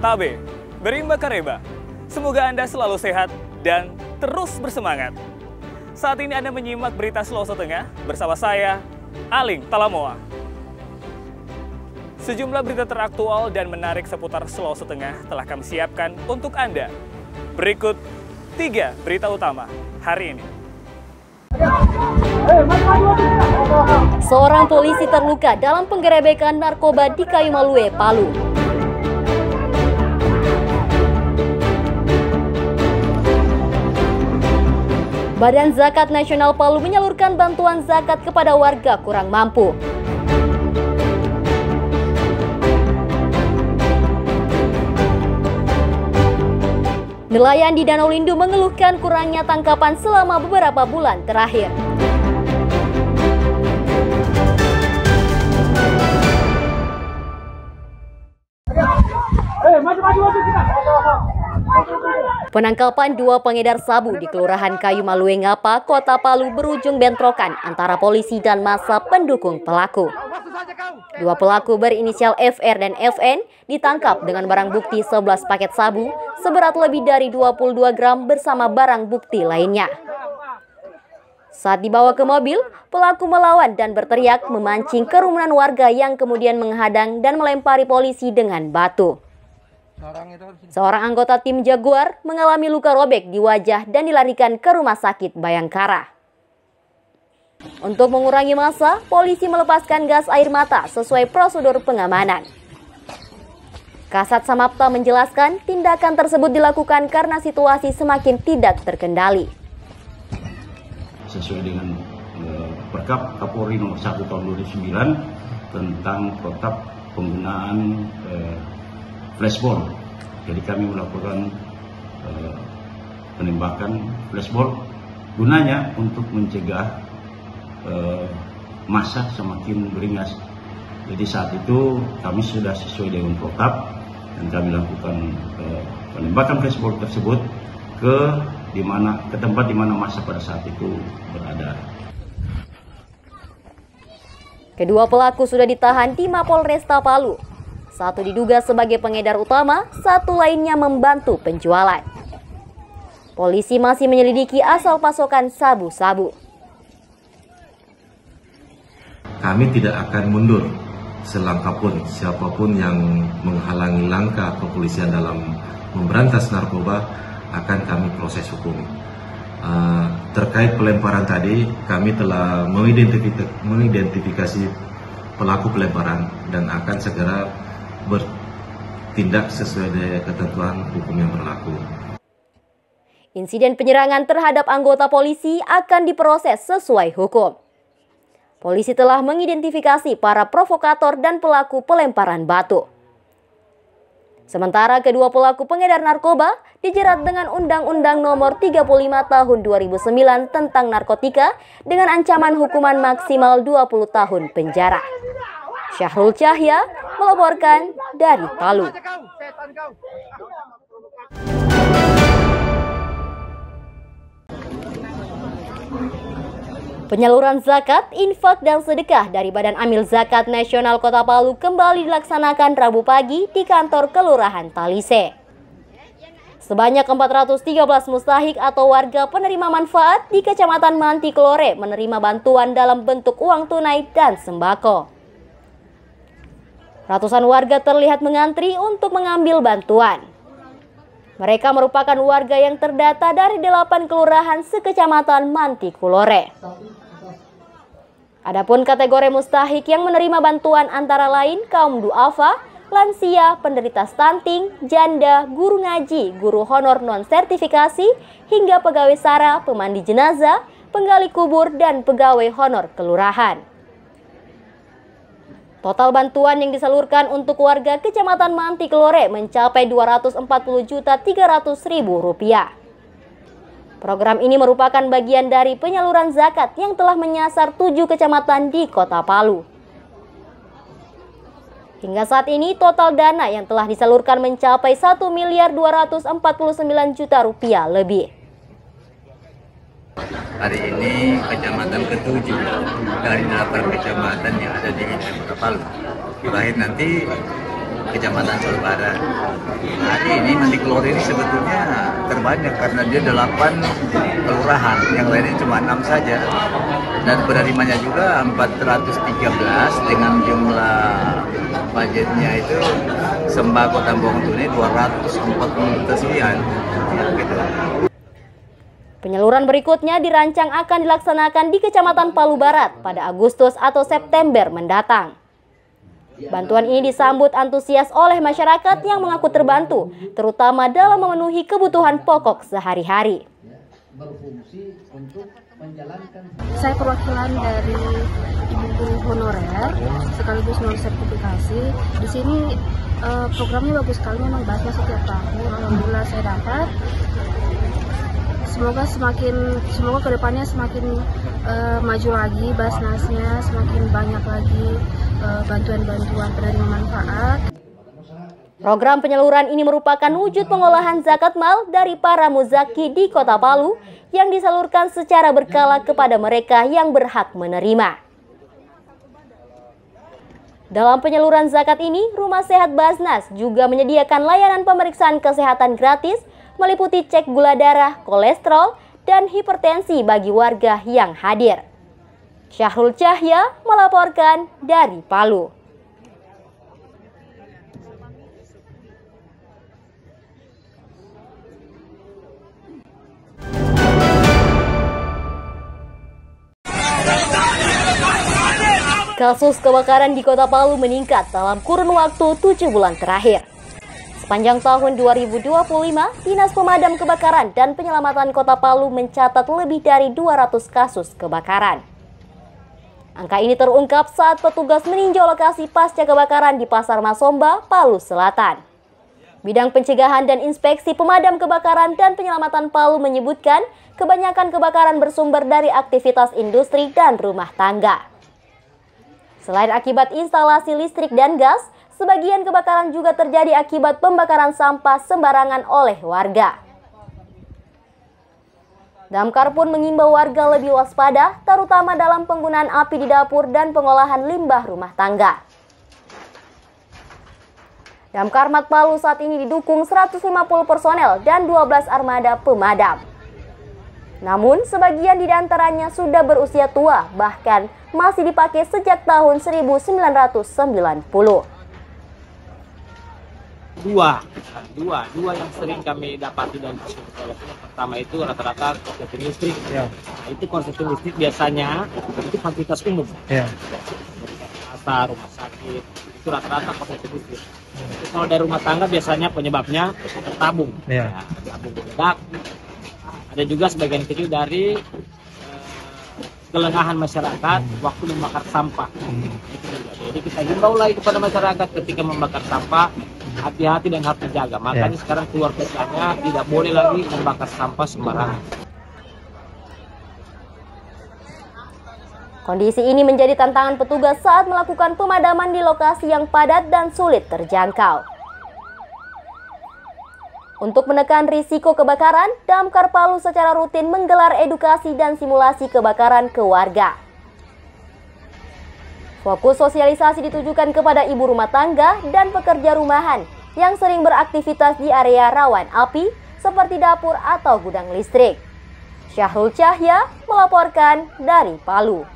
Tabe, Berimba Kareba. Semoga Anda selalu sehat dan terus bersemangat. Saat ini Anda menyimak berita Sulawesi Tengah bersama saya, Aling Talamoa. Sejumlah berita teraktual dan menarik seputar Sulawesi Tengah telah kami siapkan untuk Anda. Berikut 3 berita utama hari ini. Seorang polisi terluka dalam penggerebekan narkoba di Kayumalue, Palu. Badan Zakat Nasional Palu menyalurkan bantuan zakat kepada warga kurang mampu. Nelayan di Danau Lindu mengeluhkan kurangnya tangkapan selama beberapa bulan terakhir. Penangkapan 2 pengedar sabu di Kelurahan Kayumalue Ngapa, Kota Palu berujung bentrokan antara polisi dan massa pendukung pelaku. 2 pelaku berinisial FR dan FN ditangkap dengan barang bukti 11 paket sabu seberat lebih dari 22 gram bersama barang bukti lainnya. Saat dibawa ke mobil, pelaku melawan dan berteriak memancing kerumunan warga yang kemudian menghadang dan melempari polisi dengan batu. Seorang anggota tim Jaguar mengalami luka robek di wajah dan dilarikan ke rumah sakit Bayangkara. Untuk mengurangi massa, polisi melepaskan gas air mata sesuai prosedur pengamanan. Kasat Samapta menjelaskan tindakan tersebut dilakukan karena situasi semakin tidak terkendali. Sesuai dengan Perkap Kapolri nomor 1 tahun 2009 tentang protap penggunaan flashball. Jadi kami melakukan penembakan flashball gunanya untuk mencegah massa semakin beringas. Jadi saat itu kami sudah sesuai dengan protap dan kami lakukan penembakan flashball tersebut ke tempat di mana massa pada saat itu berada. Kedua pelaku sudah ditahan di Mapolresta Palu. Satu diduga sebagai pengedar utama, satu lainnya membantu penjualan. Polisi masih menyelidiki asal pasokan sabu-sabu. Kami tidak akan mundur selangkah pun siapapun yang menghalangi langkah kepolisian dalam memberantas narkoba akan kami proses hukum. Terkait pelemparan tadi, kami telah mengidentifikasi pelaku pelemparan dan akan segera bertindak sesuai dengan ketentuan hukum yang berlaku. Insiden penyerangan terhadap anggota polisi akan diproses sesuai hukum. Polisi telah mengidentifikasi para provokator dan pelaku pelemparan batu. Sementara kedua pelaku pengedar narkoba dijerat dengan Undang-Undang Nomor 35 Tahun 2009 tentang narkotika dengan ancaman hukuman maksimal 20 tahun penjara. Syahrul Cahya melaporkan dari Palu. Penyaluran zakat, infak, dan sedekah dari Badan Amil Zakat Nasional Kota Palu kembali dilaksanakan Rabu pagi di kantor Kelurahan Talise. Sebanyak 413 mustahik atau warga penerima manfaat di Kecamatan Mantikelore menerima bantuan dalam bentuk uang tunai dan sembako. Ratusan warga terlihat mengantri untuk mengambil bantuan. Mereka merupakan warga yang terdata dari 8 kelurahan sekecamatan Mantikelore. Adapun kategori mustahik yang menerima bantuan antara lain kaum duafa, lansia, penderita stunting, janda, guru ngaji, guru honor non-sertifikasi, hingga pegawai SARA, pemandi jenazah, penggali kubur, dan pegawai honor kelurahan. Total bantuan yang disalurkan untuk warga Kecamatan Mantikelore mencapai Rp240.300.000. Program ini merupakan bagian dari penyaluran zakat yang telah menyasar 7 kecamatan di Kota Palu. Hingga saat ini total dana yang telah disalurkan mencapai Rp1.249.000.000 lebih. Hari ini kecamatan ke-7 dari 8 kecamatan yang ada di Kota Palu. Terakhir nanti Kecamatan Palu Barat. Hari ini Mandi Kelor ini sebetulnya terbanyak karena dia 8 kelurahan, yang lainnya cuma 6 saja. Dan penerimanya juga 413 dengan jumlah budgetnya itu sembako tambang tunai 240 juta sekian. Ya, gitu. Penyaluran berikutnya dirancang akan dilaksanakan di Kecamatan Palu Barat pada Agustus atau September mendatang. Bantuan ini disambut antusias oleh masyarakat yang mengaku terbantu, terutama dalam memenuhi kebutuhan pokok sehari-hari. Saya perwakilan dari Ibu Guru Honorer sekaligus non sertifikasi. Di sini programnya bagus sekali, memang bahasnya setiap tahun. Alhamdulillah saya dapat. Semoga kedepannya semakin maju lagi, Basnasnya semakin banyak lagi bantuan-bantuan penerima manfaat. Program penyaluran ini merupakan wujud pengolahan zakat mal dari para muzaki di Kota Palu yang disalurkan secara berkala kepada mereka yang berhak menerima. Dalam penyaluran zakat ini, Rumah Sehat Basnas juga menyediakan layanan pemeriksaan kesehatan gratis meliputi cek gula darah, kolesterol, dan hipertensi bagi warga yang hadir. Syahrul Cahya melaporkan dari Palu. Kasus kebakaran di Kota Palu meningkat dalam kurun waktu 7 bulan terakhir. Sepanjang tahun 2025, Dinas Pemadam Kebakaran dan Penyelamatan Kota Palu mencatat lebih dari 200 kasus kebakaran. Angka ini terungkap saat petugas meninjau lokasi pasca kebakaran di Pasar Masomba, Palu Selatan. Bidang Pencegahan dan Inspeksi Pemadam Kebakaran dan Penyelamatan Palu menyebutkan kebanyakan kebakaran bersumber dari aktivitas industri dan rumah tangga. Selain akibat instalasi listrik dan gas, sebagian kebakaran juga terjadi akibat pembakaran sampah sembarangan oleh warga. Damkar pun mengimbau warga lebih waspada, terutama dalam penggunaan api di dapur dan pengolahan limbah rumah tangga. Damkar Mat Palu saat ini didukung 150 personel dan 12 armada pemadam. Namun, sebagian di antaranya sudah berusia tua, bahkan masih dipakai sejak tahun 1990. Dua yang sering kami dapati dan pertama itu rata-rata konsumsi listrik. Nah, itu konsumsi listrik biasanya itu fasilitas umum. Pasar, rumah sakit, itu rata-rata konsumsi listrik. Kalau dari rumah tangga biasanya penyebabnya tabung. Tabung meledak. Ada juga sebagian kecil dari kelengahan masyarakat waktu membakar sampah. Jadi kita himbau lagi kepada masyarakat ketika membakar sampah, hati-hati dan harus dijaga. Makanya sekarang keluar pesannya tidak boleh lagi membakar sampah sembarangan. Kondisi ini menjadi tantangan petugas saat melakukan pemadaman di lokasi yang padat dan sulit terjangkau. Untuk menekan risiko kebakaran, Damkar Palu secara rutin menggelar edukasi dan simulasi kebakaran ke warga. Fokus sosialisasi ditujukan kepada ibu rumah tangga dan pekerja rumahan yang sering beraktivitas di area rawan api seperti dapur atau gudang listrik. Syahrul Cahya melaporkan dari Palu.